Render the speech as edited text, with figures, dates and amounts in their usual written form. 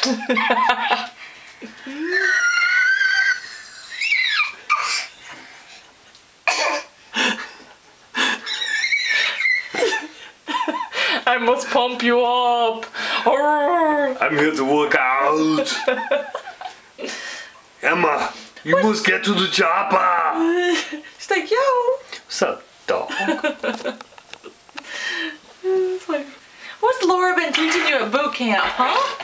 I must pump you up. I'm here to work out. Emma, you must get to the chopper. She's like, yo. What's up, dog? What's Laura been teaching you at boot camp, huh?